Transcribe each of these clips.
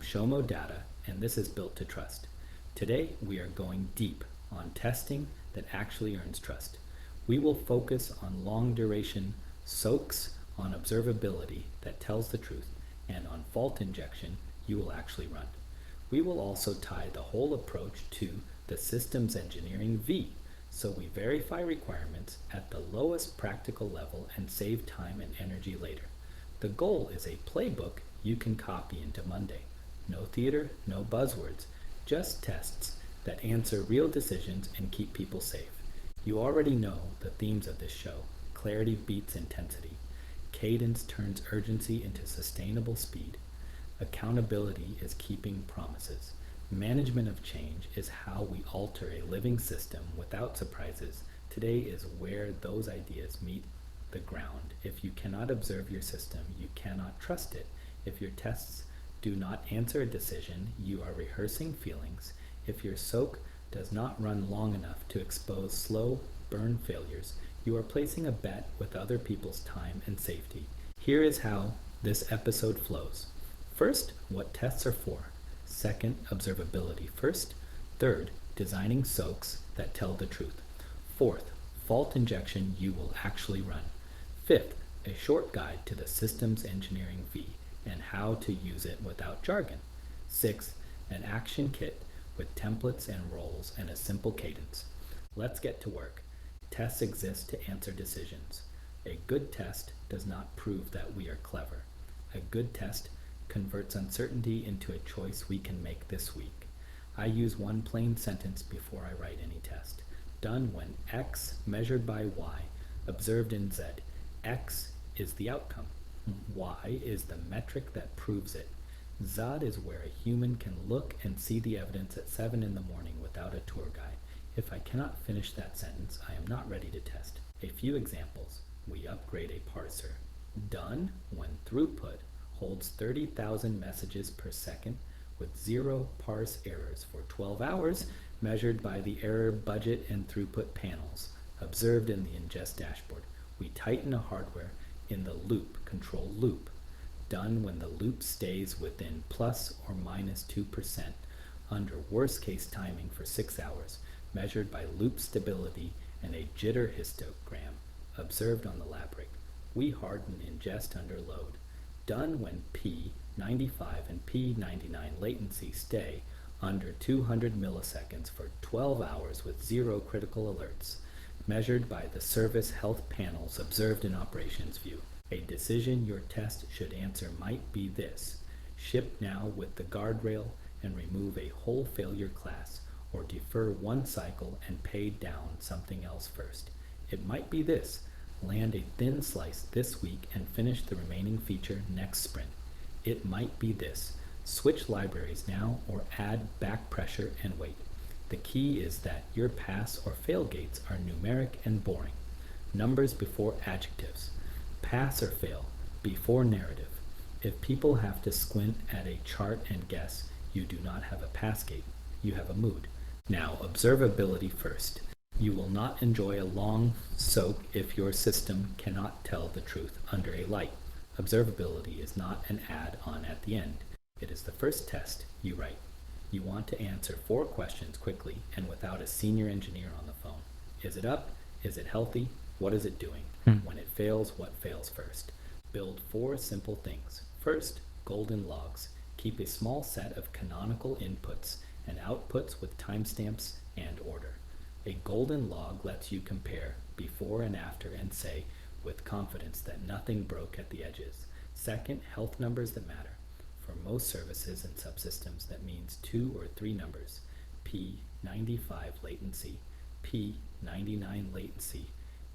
I'm Shomo Data, and this is Built to Trust. Today, we are going deep on testing that actually earns trust. We will focus on long-duration soaks on observability that tells the truth, and on fault injection you will actually run. We will also tie the whole approach to the systems engineering V, so we verify requirements at the lowest practical level and save time and energy later. The goal is a playbook you can copy into Monday. No theater, no buzzwords, just tests that answer real decisions and keep people safe. You already know the themes of this show. Clarity beats intensity. Cadence turns urgency into sustainable speed. Accountability is keeping promises. Management of change is how we alter a living system without surprises. Today is where those ideas meet the ground. If you cannot observe your system, you cannot trust it. If your tests do not answer a decision, you are rehearsing feelings. If your soak does not run long enough to expose slow burn failures, you are placing a bet with other people's time and safety. Here is how this episode flows. First, what tests are for. Second, observability first. Third, designing soaks that tell the truth. Fourth, fault injection you will actually run. Fifth, a short guide to the systems engineering V and how to use it without jargon. Sixth, an action kit with templates and roles and a simple cadence. Let's get to work. Tests exist to answer decisions. A good test does not prove that we are clever. A good test converts uncertainty into a choice we can make this week. I use one plain sentence before I write any test. Done when X measured by Y observed in Z. X is the outcome. Y is the metric that proves it. Z is where a human can look and see the evidence at 7 in the morning without a tour guide. If I cannot finish that sentence, I am not ready to test. A few examples. We upgrade a parser. Done when throughput holds 30,000 messages per second with 0 parse errors for 12 hours, measured by the error budget and throughput panels, observed in the ingest dashboard. We tighten a hardware in the loop, control loop. Done when the loop stays within plus or minus 2% under worst case timing for 6 hours, measured by loop stability and a jitter histogram observed on the lab rig. We harden ingest under load. Done when P95 and P99 latency stay under 200 milliseconds for 12 hours with 0 critical alerts, measured by the service health panels observed in operations view. A decision your test should answer might be this: ship now with the guardrail and remove a whole failure class, or defer one cycle and pay down something else first. It might be this: land a thin slice this week and finish the remaining feature next sprint. It might be this: switch libraries now or add back pressure and wait. The key is that your pass or fail gates are numeric and boring. Numbers before adjectives. Pass or fail before narrative. If people have to squint at a chart and guess, you do not have a pass gate, you have a mood. Now, observability first. You will not enjoy a long soak if your system cannot tell the truth under a light. Observability is not an add-on at the end. It is the first test you write. You want to answer 4 questions quickly and without a senior engineer on the phone. Is it up? Is it healthy? What is it doing? When it fails, what fails first? Build 4 simple things. First, golden logs. Keep a small set of canonical inputs and outputs with timestamps and order. A golden log lets you compare before and after and say with confidence that nothing broke at the edges. Second, health numbers that matter. For most services and subsystems, that means 2 or 3 numbers. P95 latency, P99 latency,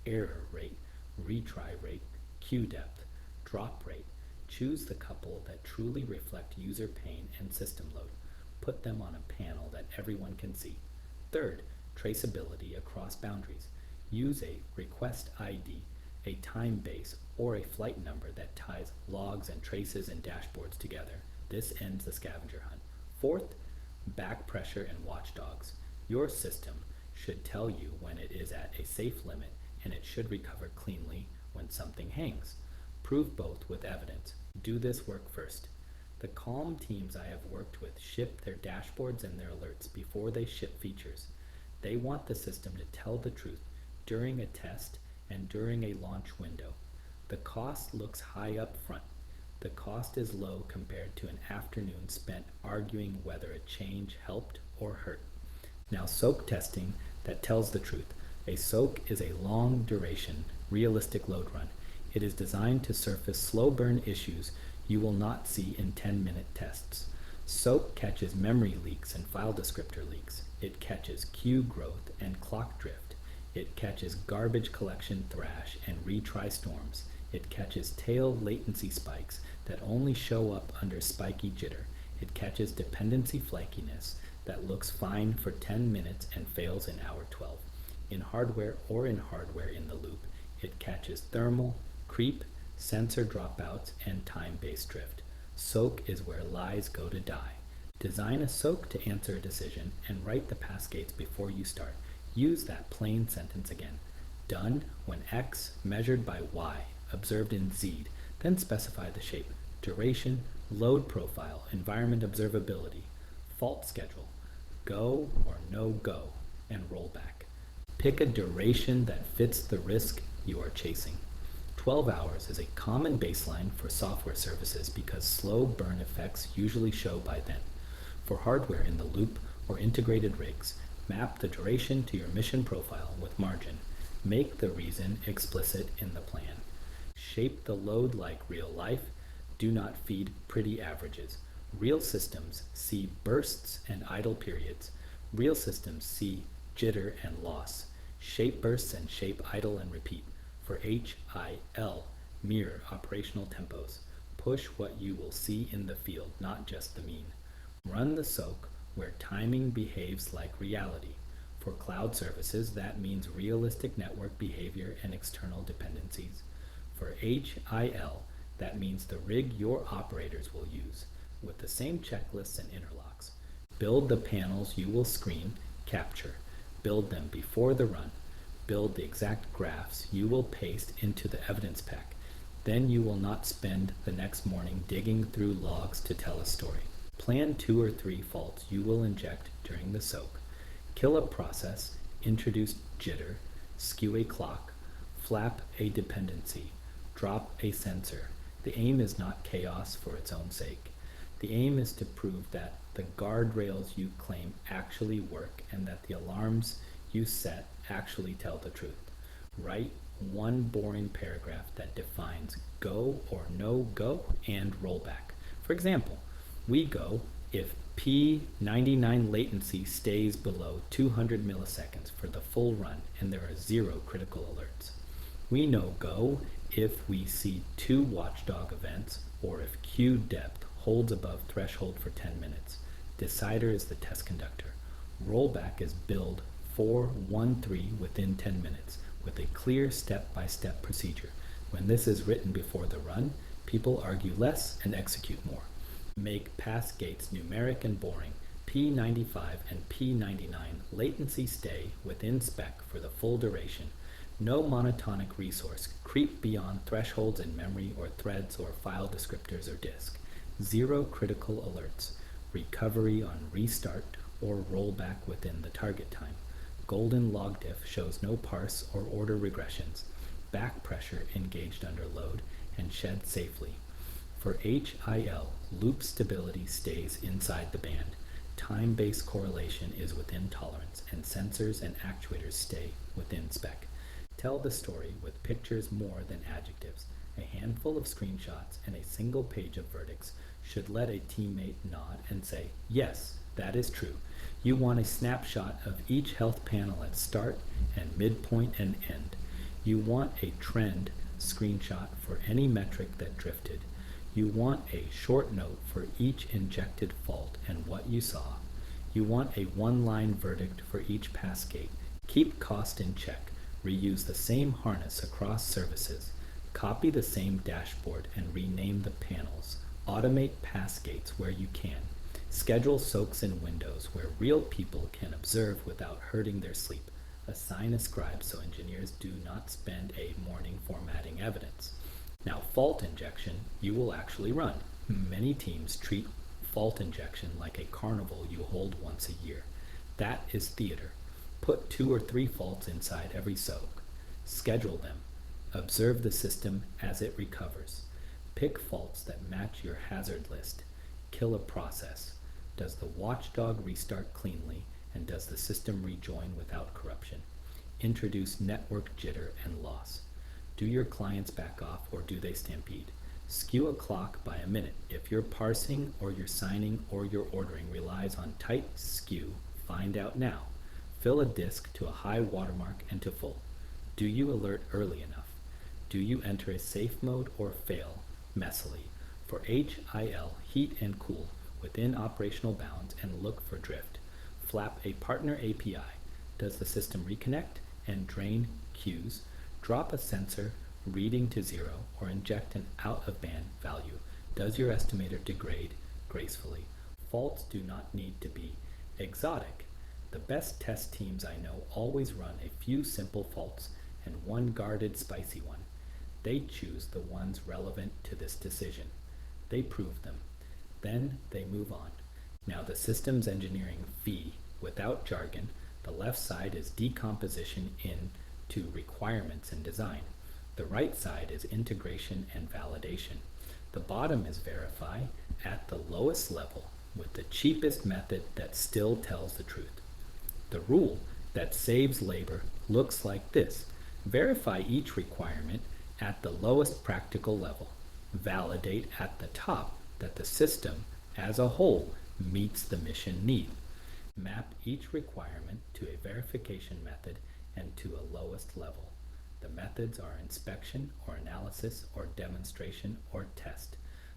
error rate, retry rate, queue depth, drop rate. Choose the couple that truly reflect user pain and system load. Put them on a panel that everyone can see. Third, traceability across boundaries. Use a request ID, a time base, or a flight number that ties logs and traces and dashboards together. This ends the scavenger hunt. Fourth, back pressure and watchdogs. Your system should tell you when it is at a safe limit, and it should recover cleanly when something hangs. Prove both with evidence. Do this work first. The calm teams I have worked with ship their dashboards and their alerts before they ship features. They want the system to tell the truth during a test and during a launch window. The cost looks high up front. The cost is low compared to an afternoon spent arguing whether a change helped or hurt. Now, soak testing that tells the truth. A soak is a long duration, realistic load run. It is designed to surface slow burn issues you will not see in 10-minute tests. Soak catches memory leaks and file descriptor leaks. It catches queue growth and clock drift. It catches garbage collection thrash and retry storms. It catches tail latency spikes that only show up under spiky jitter. It catches dependency flakiness that looks fine for 10 minutes and fails in hour 12. In hardware or in hardware in the loop, it catches thermal, creep, sensor dropouts, and time-based drift. Soak is where lies go to die. Design a soak to answer a decision and write the pass gates before you start. Use that plain sentence again. Done when X measured by Y, observed in Z, then specify the shape, duration, load profile, environment observability, fault schedule, go or no go, and rollback. Pick a duration that fits the risk you are chasing. 12 hours is a common baseline for software services because slow burn effects usually show by then. For hardware in the loop or integrated rigs, map the duration to your mission profile with margin. Make the reason explicit in the plan. Shape the load like real life. Do not feed pretty averages. Real systems see bursts and idle periods. Real systems see jitter and loss. Shape bursts and shape idle and repeat. For HIL, mirror operational tempos. Push what you will see in the field, not just the mean. Run the soak where timing behaves like reality. For cloud services, that means realistic network behavior and external dependencies. For HIL, that means the rig your operators will use, with the same checklists and interlocks. Build the panels you will screen, capture. Build them before the run. Build the exact graphs you will paste into the evidence pack. Then you will not spend the next morning digging through logs to tell a story. Plan 2 or 3 faults you will inject during the soak. Kill a process, introduce jitter, skew a clock, flap a dependency, drop a sensor. The aim is not chaos for its own sake. The aim is to prove that the guardrails you claim actually work and that the alarms you set actually tell the truth. Write one boring paragraph that defines go or no go and rollback. For example, we go if P99 latency stays below 200 milliseconds for the full run and there are 0 critical alerts. We know go if we see 2 watchdog events or if queue depth holds above threshold for 10 minutes. Decider is the test conductor. Rollback is build 413 within 10 minutes with a clear step-by-step procedure. When this is written before the run, people argue less and execute more. Make pass gates numeric and boring. P95 and P99 latency stay within spec for the full duration. No monotonic resource creep beyond thresholds in memory or threads or file descriptors or disk. 0 critical alerts. Recovery on restart or rollback within the target time. Golden log diff shows no parse or order regressions. Back pressure engaged under load and shed safely. For HIL, loop stability stays inside the band. Time-based correlation is within tolerance, and sensors and actuators stay within spec. Tell the story with pictures more than adjectives. A handful of screenshots and a single page of verdicts should let a teammate nod and say, yes, that is true. You want a snapshot of each health panel at start and midpoint and end. You want a trend screenshot for any metric that drifted. You want a short note for each injected fault and what you saw. You want a one-line verdict for each pass gate. Keep cost in check. Reuse the same harness across services. Copy the same dashboard and rename the panels. Automate pass gates where you can. Schedule soaks in windows where real people can observe without hurting their sleep. Assign a scribe so engineers do not spend a morning formatting evidence. Now, fault injection you will actually run. Many teams treat fault injection like a carnival you hold once a year. That is theater. Put 2 or 3 faults inside every soak. Schedule them. Observe the system as it recovers. Pick faults that match your hazard list. Kill a process. Does the watchdog restart cleanly, and does the system rejoin without corruption? Introduce network jitter and loss. Do your clients back off, or do they stampede? Skew a clock by a minute. If your parsing or your signing or your ordering relies on tight skew, find out now. Fill a disk to a high watermark and to full. Do you alert early enough? Do you enter a safe mode or fail messily? For HIL, heat and cool within operational bounds and look for drift. Flap a partner API. Does the system reconnect and drain queues? Drop a sensor reading to 0 or inject an out-of-band value. Does your estimator degrade gracefully? Faults do not need to be exotic. The best test teams I know always run a few simple faults and one guarded spicy one. They choose the ones relevant to this decision. They prove them. Then they move on. Now the systems engineering V, without jargon, the left side is decomposition into requirements and design. The right side is integration and validation. The bottom is verify at the lowest level with the cheapest method that still tells the truth. The rule that saves labor looks like this. Verify each requirement at the lowest practical level. Validate at the top that the system as a whole meets the mission need. Map each requirement to a verification method and to a lowest level. The methods are inspection or analysis or demonstration or test.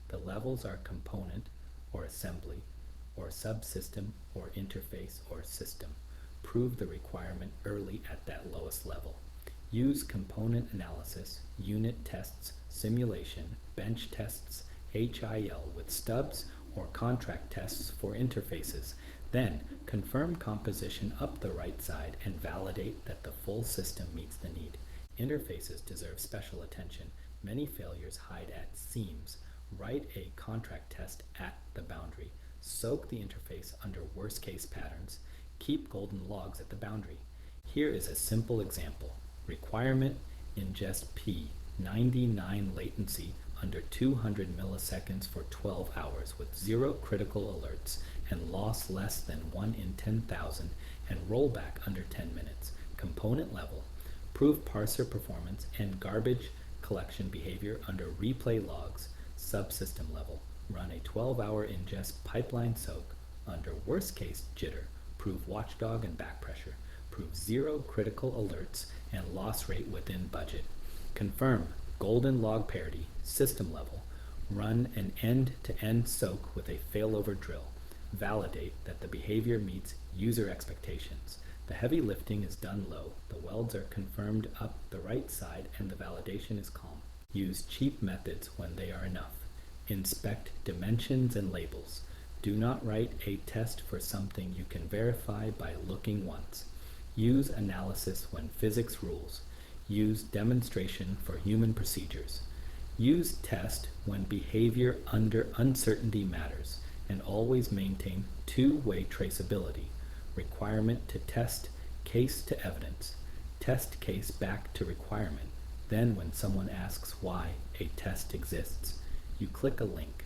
The levels are component or assembly or subsystem or interface or system. Prove the requirement early at that lowest level. Use component analysis, unit tests, simulation, bench tests, HIL with stubs or contract tests for interfaces. Then confirm composition up the right side and validate that the full system meets the need. Interfaces deserve special attention. Many failures hide at seams. Write a contract test at the boundary. Soak the interface under worst case patterns. Keep golden logs at the boundary. Here is a simple example. Requirement ingest P, 99 latency under 200 milliseconds for 12 hours with 0 critical alerts and loss less than 1 in 10,000 and rollback under 10 minutes. Component level. Prove parser performance and garbage collection behavior under replay logs. Subsystem level. Run a 12-hour ingest pipeline soak under worst case jitter. Prove watchdog and back pressure. Prove 0 critical alerts and loss rate within budget. Confirm golden log parity, system level. Run an end-to-end soak with a failover drill. Validate that the behavior meets user expectations. The heavy lifting is done low. The welds are confirmed up the right side and the validation is calm. Use cheap methods when they are enough. Inspect dimensions and labels. Do not write a test for something you can verify by looking once. Use analysis when physics rules. Use demonstration for human procedures. Use test when behavior under uncertainty matters, and always maintain two-way traceability. Requirement to test, case to evidence. Test case back to requirement. Then when someone asks why a test exists, you click a link,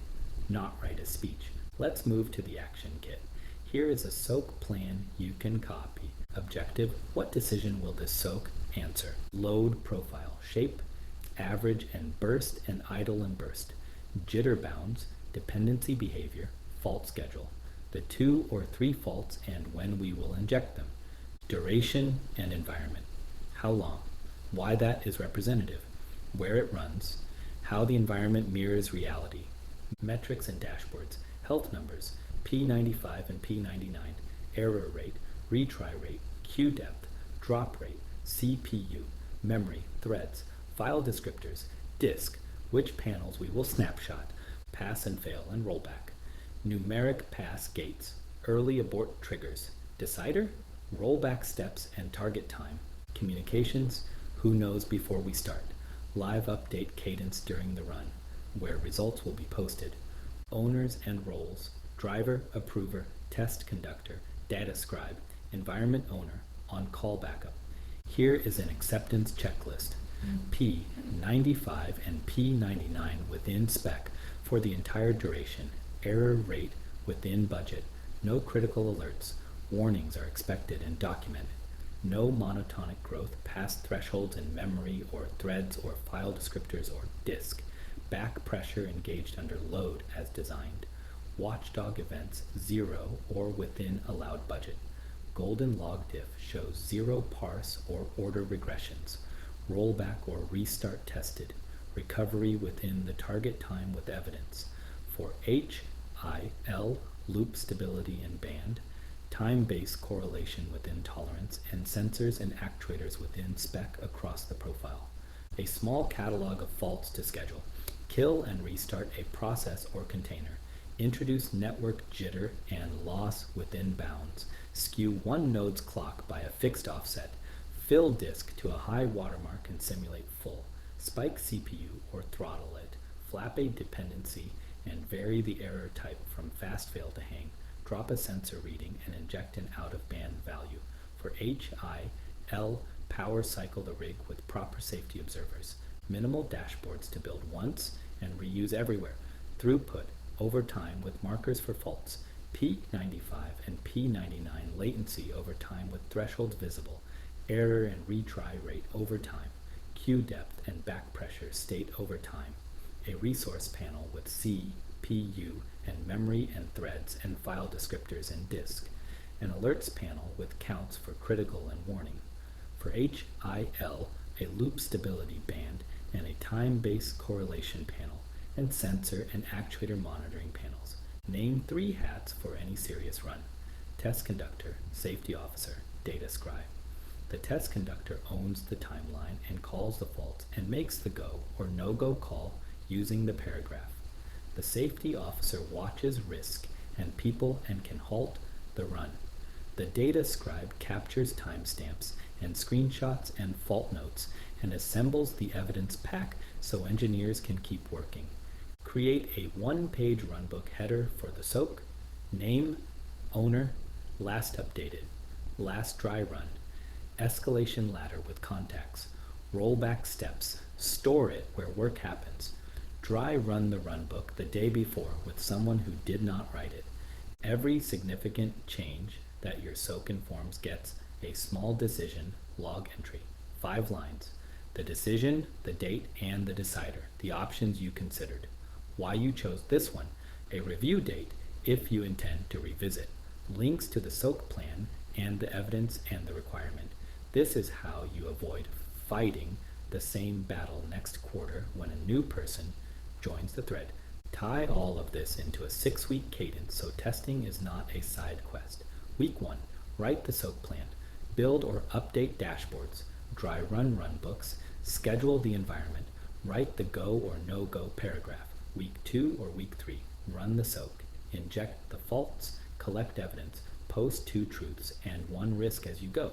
not write a speech. Let's move to the action kit. Here is a soak plan you can copy. Objective, what decision will this soak answer? Load profile, shape, average and burst and idle and burst. Jitter bounds, dependency behavior, fault schedule. The 2 or 3 faults and when we will inject them. Duration and environment. How long? Why that is representative. Where it runs. How the environment mirrors reality. Metrics and dashboards. Health numbers, P95 and P99, error rate, retry rate, queue depth, drop rate, CPU, memory, threads, file descriptors, disk, which panels we will snapshot, pass and fail and rollback, numeric pass gates, early abort triggers, decider, rollback steps and target time, communications, who knows before we start, live update cadence during the run, where results will be posted, owners and roles, driver, approver, test conductor, data scribe, environment owner, on-call backup. Here is an acceptance checklist. P95 and P99 within spec for the entire duration, error rate within budget, no critical alerts, warnings are expected and documented, no monotonic growth past thresholds in memory or threads or file descriptors or disk, back pressure engaged under load as designed, watchdog events 0 or within allowed budget, golden log diff shows 0 parse or order regressions, rollback or restart tested, recovery within the target time with evidence. For HIL, loop stability and band, time-based correlation within tolerance, and sensors and actuators within spec across the profile. A small catalog of faults to schedule. Kill and restart a process or container. Introduce network jitter and loss within bounds. Skew one node's clock by a fixed offset. Fill disk to a high watermark and simulate full. Spike CPU or throttle it. Flap a dependency and vary the error type from fast fail to hang. Drop a sensor reading and inject an out-of-band value. For HIL, power cycle the rig with proper safety observers. Minimal dashboards to build once and reuse everywhere. Throughput over time with markers for faults. P95 and P99 latency over time with thresholds visible. Error and retry rate over time. Queue depth and back pressure state over time. A resource panel with CPU and memory and threads and file descriptors and disk. An alerts panel with counts for critical and warning. For HIL, a loop stability band and a time-based correlation panel, and sensor and actuator monitoring panels. Name 3 hats for any serious run. Test conductor, safety officer, data scribe. The test conductor owns the timeline and calls the faults and makes the go or no-go call using the paragraph. The safety officer watches risk and people and can halt the run. The data scribe captures timestamps and screenshots and fault notes and assembles the evidence pack so engineers can keep working. Create a one-page runbook header for the SOAK, name, owner, last updated, last dry run, escalation ladder with contacts, rollback steps, store it where work happens, dry run the runbook the day before with someone who did not write it. Every significant change that your SOAK informs gets a small decision log entry, 5 lines. The decision, the date, and the decider, the options you considered. Why you chose this one, a review date if you intend to revisit, links to the SOAK plan and the evidence and the requirement. This is how you avoid fighting the same battle next quarter when a new person joins the thread. Tie all of this into a 6-week cadence so testing is not a side quest. Week 1, write the SOAK plan, build or update dashboards, dry run runbooks, schedule the environment, write the go or no-go paragraph. Week 2 or week 3, run the SOAK, inject the faults, collect evidence, post 2 truths and 1 risk as you go.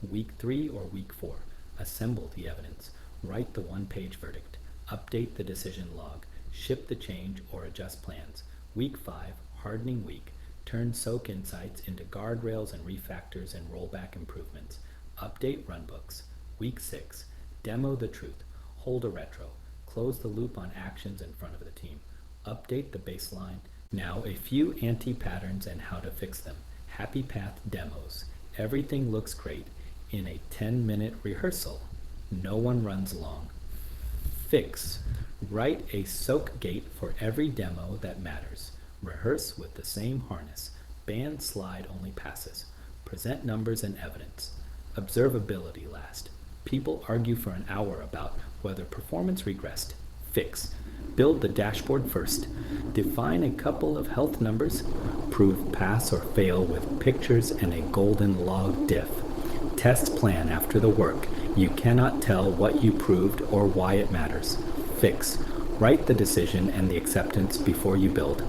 Week 3 or week 4, assemble the evidence, write the 1-page verdict, update the decision log, ship the change or adjust plans. Week 5, hardening week, turn SOAK insights into guardrails and refactors and rollback improvements. Update runbooks. Week 6, demo the truth, hold a retro, close the loop on actions in front of the team, update the baseline. Now a few anti-patterns and how to fix them. Happy path demos. Everything looks great in a 10-minute rehearsal. No one runs long. Fix. Write a SOAK gate for every demo that matters. Rehearse with the same harness. Band slide only passes. Present numbers and evidence. Observability last. People argue for an hour about whether performance regressed. Fix. Build the dashboard first. Define a couple of health numbers. Prove pass or fail with pictures and a golden log diff. Test plan after the work. You cannot tell what you proved or why it matters. Fix. Write the decision and the acceptance before you build.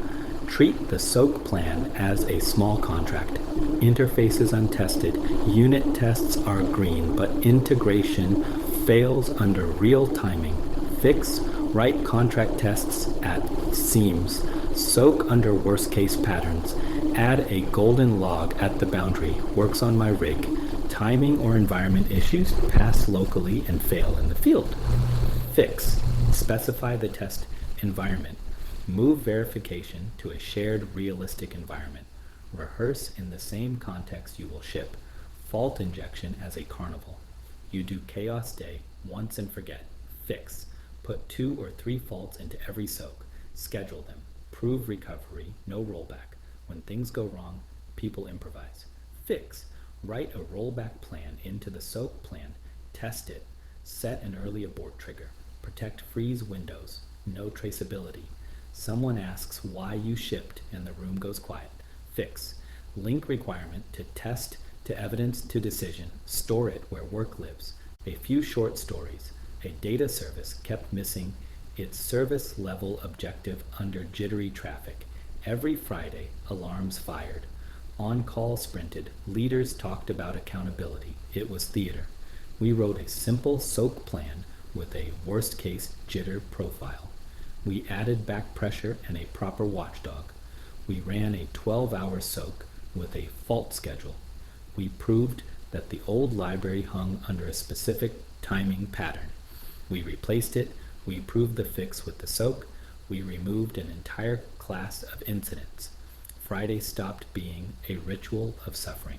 Treat the SOAK plan as a small contract. Interfaces untested. Unit tests are green, but integration fails under real timing. Fix. Write contract tests at seams Soak under worst case patterns. Add a golden log at the boundary. Works on my rig. Timing or environment issues pass locally and fail in the field. Fix. Specify the test environment. Move verification to a shared realistic environment. Rehearse in the same context you will ship. Fault injection as a carnival. You do chaos day once and forget. Fix. Put 2 or 3 faults into every soak. Schedule them. Prove recovery, no rollback. When things go wrong, people improvise. Fix. Write a rollback plan into the soak plan. Test it. Set an early abort trigger. Protect freeze windows. No traceability. Someone asks why you shipped and the room goes quiet. Fix. Link requirement to test to evidence to decision. Store it where work lives. A few short stories. A data service kept missing its service level objective under jittery traffic. Every Friday, alarms fired. On-call sprinted. Leaders talked about accountability. It was theater. We wrote a simple soak plan with a worst-case jitter profile. We added back pressure and a proper watchdog. We ran a 12-hour soak with a fault schedule. We proved that the old library hung under a specific timing pattern. We replaced it. We proved the fix with the soak. We removed an entire class of incidents. Friday stopped being a ritual of suffering.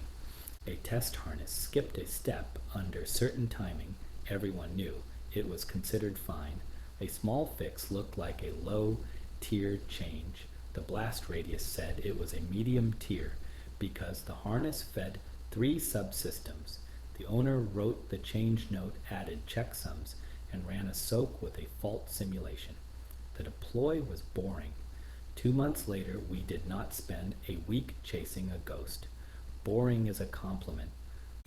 A test harness skipped a step under certain timing. Everyone knew it was considered fine. A small fix looked like a low-tier change. The blast radius said it was a medium tier because the harness fed 3 subsystems. The owner wrote the change note, added checksums, and ran a soak with a fault simulation. The deploy was boring. 2 months later, we did not spend a week chasing a ghost. Boring is a compliment.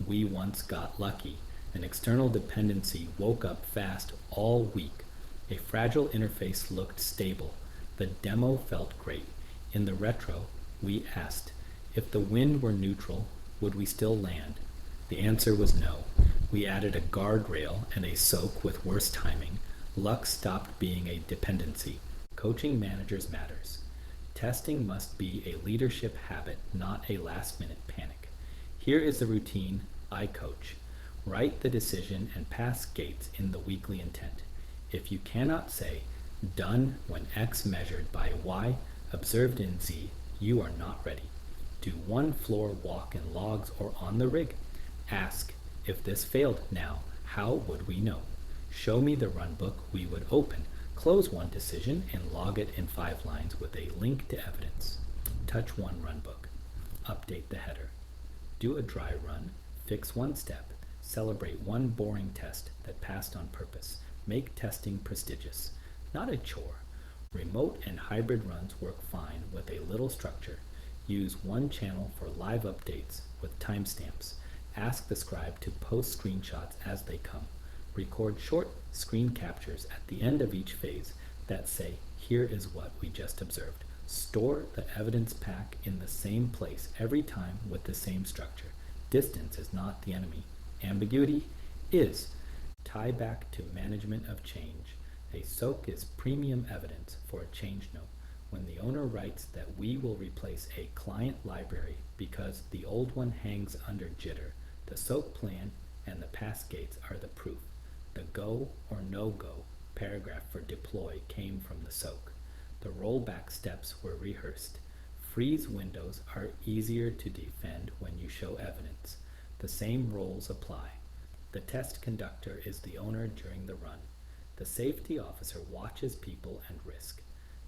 We once got lucky. An external dependency woke up fast all week. A fragile interface looked stable. The demo felt great. In the retro, we asked, if the wind were neutral, would we still land? The answer was no. We added a guardrail and a soak with worse timing. Luck stopped being a dependency. Coaching managers matters. Testing must be a leadership habit, not a last-minute panic. Here is the routine I coach. Write the decision and pass gates in the weekly intent. If you cannot say, done when X measured by Y, observed in Z, you are not ready. Do 1 floor walk in logs or on the rig. Ask, if this failed now, how would we know? Show me the runbook we would open. Close 1 decision and log it in 5 lines with a link to evidence. Touch 1 runbook. Update the header. Do a dry run. Fix 1 step. Celebrate 1 boring test that passed on purpose. Make testing prestigious, not a chore. Remote and hybrid runs work fine with a little structure. Use 1 channel for live updates with timestamps. Ask the scribe to post screenshots as they come. Record short screen captures at the end of each phase that say, here is what we just observed. Store the evidence pack in the same place every time with the same structure. Distance is not the enemy. Ambiguity is. Tie back to management of change. A soak is premium evidence for a change note. When the owner writes that we will replace a client library because the old one hangs under jitter, the soak plan and the pass gates are the proof. The go or no-go paragraph for deploy came from the soak. The rollback steps were rehearsed. Freeze windows are easier to defend when you show evidence. The same rules apply. The test conductor is the owner during the run. The safety officer watches people and risk.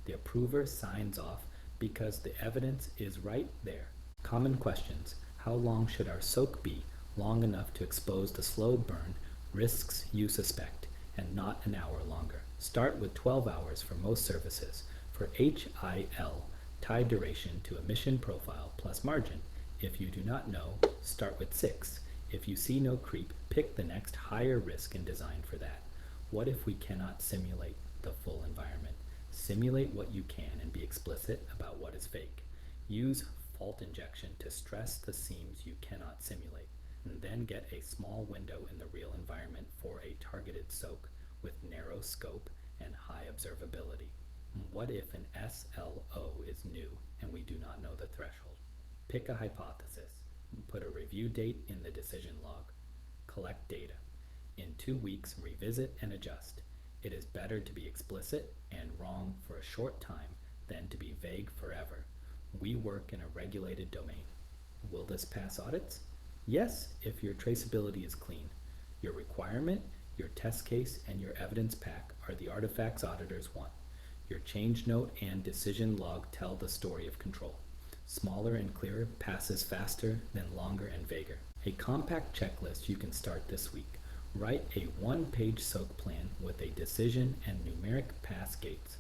The approver signs off because the evidence is right there. Common questions. How long should our soak be? Long enough to expose the slow burn, risks you suspect, and not an hour longer. Start with 12 hours for most services. For HIL, tie duration to emission profile plus margin. If you do not know, start with 6. If you see no creep, pick the next higher risk and design for that. What if we cannot simulate the full environment? Simulate what you can and be explicit about what is fake. Use fault injection to stress the seams you cannot simulate, and then get a small window in the real environment for a targeted soak with narrow scope and high observability. What if an SLO is new and we do not know the threshold? Pick a hypothesis. Put a review date in the decision log. Collect data. In 2 weeks, revisit and adjust. It is better to be explicit and wrong for a short time than to be vague forever. We work in a regulated domain. Will this pass audits? Yes, if your traceability is clean. Your requirement, your test case, and your evidence pack are the artifacts auditors want. Your change note and decision log tell the story of control. Smaller and clearer passes faster than longer and vaguer. A compact checklist you can start this week. Write a 1-page SOAK plan with a decision and numeric pass gates.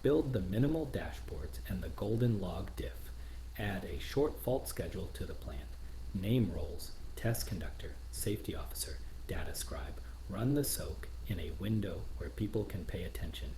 Build the minimal dashboards and the golden log diff. Add a short fault schedule to the plan. Name roles, test conductor, safety officer, data scribe. Run the SOAK in a window where people can pay attention.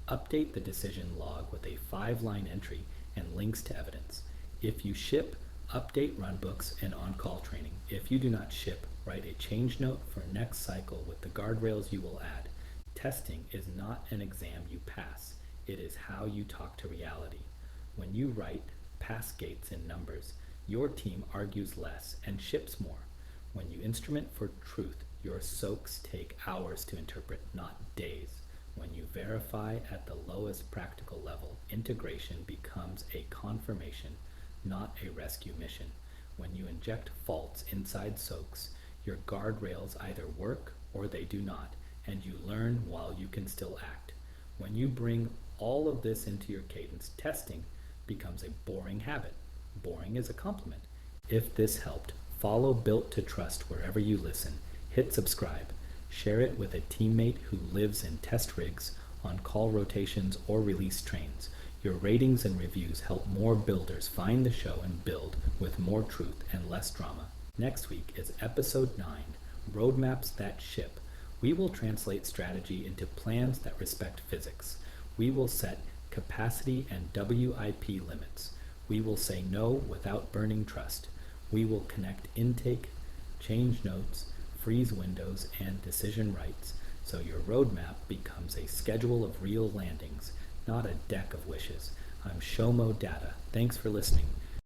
Update the decision log with a 5-line entry and links to evidence. If you ship, update runbooks and on-call training. If you do not ship, write a change note for next cycle with the guardrails you will add. Testing is not an exam you pass. It is how you talk to reality. When you write pass gates in numbers, your team argues less and ships more. When you instrument for truth, your SOAKs take hours to interpret, not days. When you verify at the lowest practical level, integration becomes a confirmation, not a rescue mission. When you inject faults inside SOAKs, your guardrails either work or they do not, and you learn while you can still act. When you bring all of this into your cadence, testing becomes a boring habit. Boring is a compliment. If this helped, follow Built to Trust wherever you listen. Hit subscribe. Share it with a teammate who lives in test rigs, on call rotations, or release trains. Your ratings and reviews help more builders find the show and build with more truth and less drama. Next week is episode 9, Roadmaps That Ship. We will translate strategy into plans that respect physics. We will set capacity and WIP limits. We will say no without burning trust. We will connect intake, change notes, freeze windows, and decision rights, so your roadmap becomes a schedule of real landings, not a deck of wishes. I'm Shomo Data. Thanks for listening.